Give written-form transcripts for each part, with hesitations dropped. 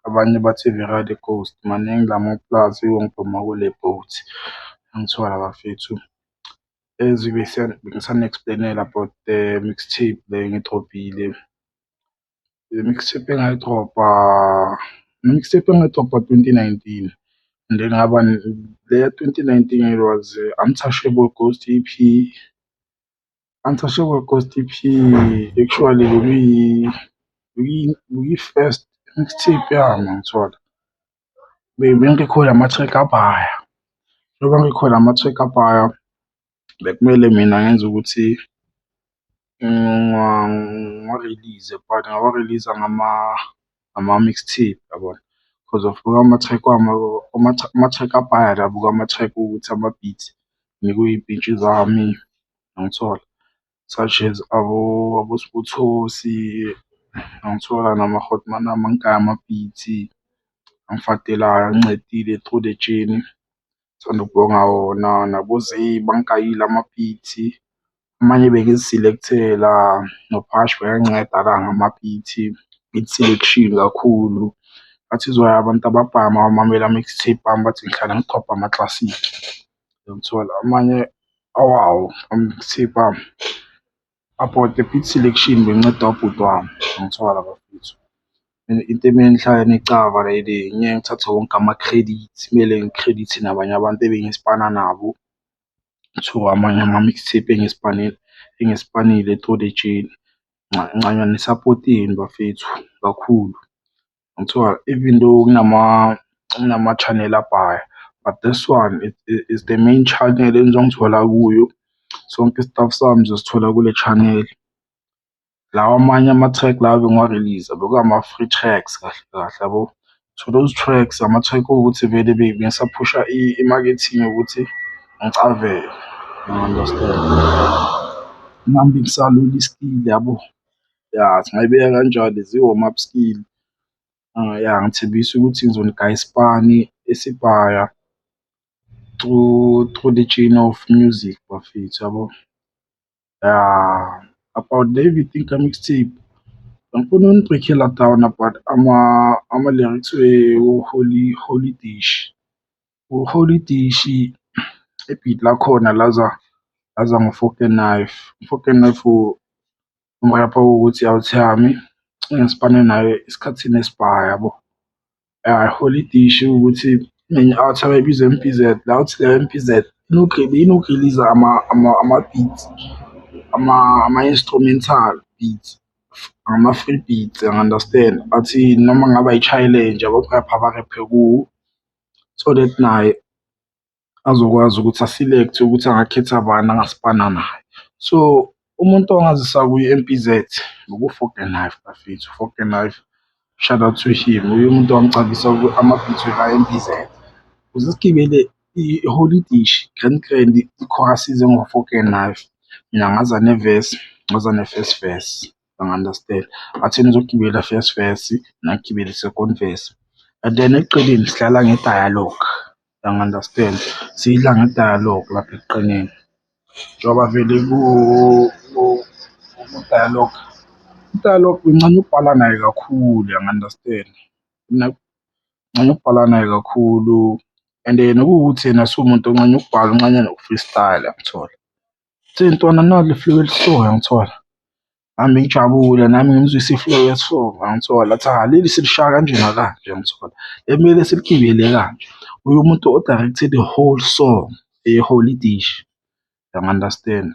abanye bathi Vera the Ghost. Maningi lamaplazi ngigquma kule boat angithola bafethu. As bengisana-explain-ela about the mixtape le engiyidrobhile. Le mixtape engayidrobha 2019 and then ngaba le 2019 it was Untouchable Ghost EP. Untouchable Ghost EP actually bekuyi-first mixtape yami ngithola. Bengikhola ama-track abhaya. Njengoba ngikhona ama-track abhaya bekumele mina ngenze ukuthi ngiwa-release but ngawa-release ngama-mixtape yabona because of ama-track wami ama-track abhaya labo ama-track ukuthi ama-beats ngikuy'pintshi zami angithola such as aboSibuthosi angithola ngaya ama-beats angifadelayo angincedile through the journey. Ngithanda ukubonga wona nabo-Zay bangigayile ama-beats amanye bengizi-select-ela no-Phasha bayanginceda la ngama-beat, beat selection kakhulu. That is why abantu ababhaya mabamamela ama-mixtape ami bathi ngihlala ngidrobha ama-classic uyangithola. Amanye awawo ama-mixtape ami about the beat selection bengincedwa ubhuti wami angithola bafethu. Into emele nihlale niyicaba ngeke ngithathe wonke ama-credit, kumele ngi-credit-e nabanye abantu ebengisipana nabo to amanye ama-mixtape engisipanile through the journey. Ngincanywa ne-support yenu bafethu kakhulu ngithola even though kunama-channel abhaya but this one is the main channel enizongithola kuyo. Sonke i-stuff sami uzosithola kule channel. Lawa amanye ama-track lawa bengiwa-release-a bekungama-free tracks kahle kahle yabo. So those tracks ama-track owukuthi vele bengisaphusha i-marketing ukuthi ngicavele you-understand. Ngihambe ngisalula i-skill yabo. Ya singayibeka kanjalo zi-warm up skill. Ya ngithembisa ukuthi ngizonigaya isipani esibhaya through the journey of music bafethu yabo. Ya about everything ka-mixtape angifuni ukunibreak-ela down about ama-lyrics we-Holy Dish. U-Holy Dish i-beat lakhona laza ngo-Fork and Knife. U-Fork and Knife umrapha wokuthi awuthami engisipane naye esikhathini esibhaya yabo. Holy Dish ukuthi athi abizwa M_P_Z la uthi le M_P_Z ino-release ama-beats ama-instrumental beats ama-free beats angi-understand athi noma ngaba i-challenge abarapha barephe kuwo so that naye azokwazi ukuthi a-select ukuthi angakhetha bani angasipana naye. So umuntu ongazisa kuye i-M_P_Z uFork and Knife bafethu. Fork and Knife shout out to him uye umuntu owangicabisa ama-beats weka-M_P_Z ukuze sigibele i-Holy Dish Grand i-chorus ize ngo-Fork and Knife. Mina ngaza ne-verse ngaza ne-first verse angi-understand athi nizogibela first verse nagibele second verse and then ekugcineni sidlala nge-dialogue angi-understand. Sidla nge-dialogue lapha ekugcineni njengoba vele ku-dialogue i-dialogue ngincane ukubhala naye kakhulu angi-understand. Ngincane ukubhala naye kakhulu and then kuwukuthi yena siwumuntu oncane ukubhala uncane noku-freestyle angithola. Ethi ntwana nali i-flow eli-so angithola. Nami ngijabule nami ngimzwisa i-flow eli-so angithola. Athi leli silishaya kanje nakanje angithola. Ekumele siligibele kanje. Uye umuntu o-directed the whole song ye-Holy Dish angi-understand.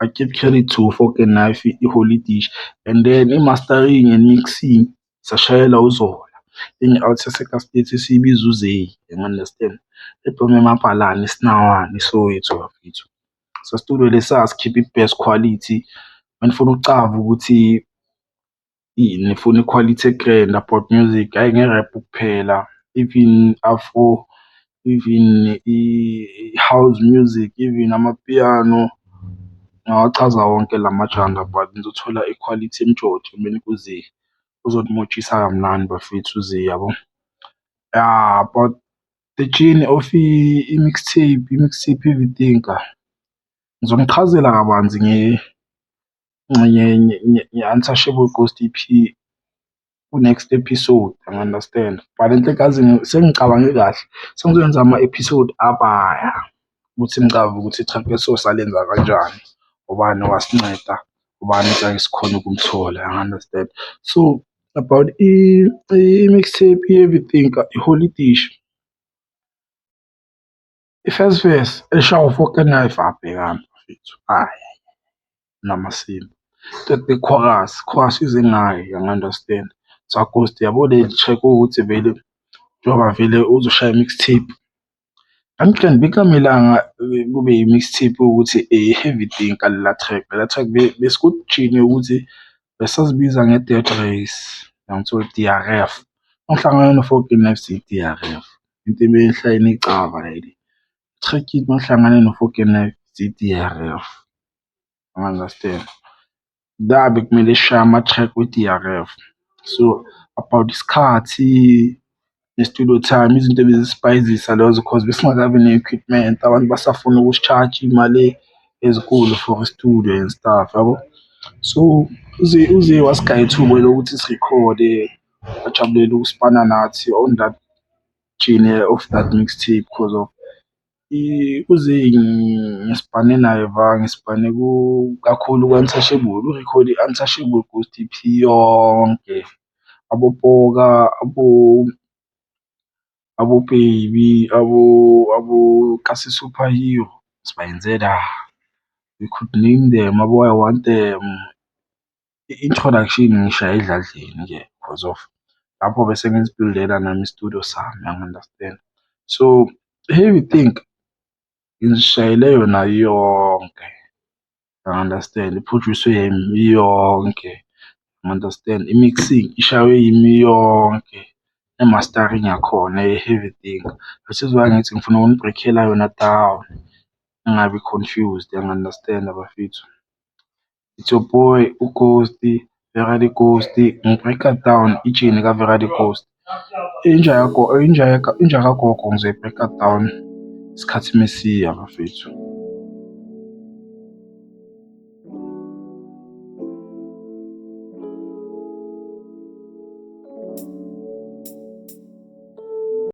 I give credit to Fork and Knife i-Holy Dish and then i-mastering and mixing sashayela uZola. Enye-out yase-Castate siyibiza uZay angi-understand. Ephuma eMabhalane eSinawane eSoweto bafethu. So studio lesa sikhipha i-best quality manifuna ukucava ukuthi nifuna i-quality e-grand about music hhayi nge-rap kuphela even afro even i-house music even amapiano ngiyawachaza wonke lamajanda but nizothola i-quality emjotho kumele kuZay uzonimotshisa kamnandi bafethu uZay yabo. But the journey of i-mixtape everything ngizonichazela kabanzi nge-Untouchable Ghost EP ku-next episode, angi-understand. But enhlekazi sengicabange kahle, sengizoyenza ama-episode abaya ukuthi ngicave ukuthi i-track lesosa lenza kanjani, ubani owasinceda, ubani engeke sikhone ukumthola, angi-understand. So about i-mixtape i-Everything, iHolidish, i-first verse eshawa u-4ke9 abhekana mfethu, hhayi namasimba. The chorus ize ngayo, angi-understand. Saghost yabo le track ukuthi vele njengoba vele uzoshaya i-mixtape, angikuhlali bekukamelanga kube i-mixtape ukuthi Everything lela track besikujinge ukuthi besazibiza nge-Death Race, yangithola DRF. Mangihlangana no-4ke9 sithi DRF, into ebeyihlayini icaba leli. Track ithi mangihlangane no-4ke9 sithi DRF, angi-understand. La bekumele sishaye ama-track we-DRF. So about isikhathi ne-studio time, izinto ebezisipayisisa lezo cause besingakabi ne-equipment, abantu basafuna ukusi-charge iy'mali ezinkulu for i-studio and stuff, yabo. So uze wasigaya ithuba lokuthi sirekhode, wajabulela ukusipana nathi on that journey of that mixtape cause of uze ngisipane naye ngisipane kakhulu ku-Untouchable, urekhode i-Untouchable Ghost EP yonke, abopoka, abo-Baby, abo-Kasi Superhero, sibayenzela. We could name them, abo I Want Them. I-introduction ngishaya edladleni nje because of lapho bese ngizibhildela nami i-studio sami, angi-understand. So Everything ngizishayele yona yonke, angi-understand. I-produce-we yimi yonke, angi-understand. I-mixing ishaywe yimi yonke, ne-mastering yakhona ye-Everything. That's why ngithi ngifuna ukunibreakhela yona down, ningabi confused, angi-understand bafethu. It's your boy uGhost, Vera the Ghost. Ngibreaka down ijini kaVera the Ghost. Inja kagogo ngizoyibreaka down isikhathi mesiya bafethu.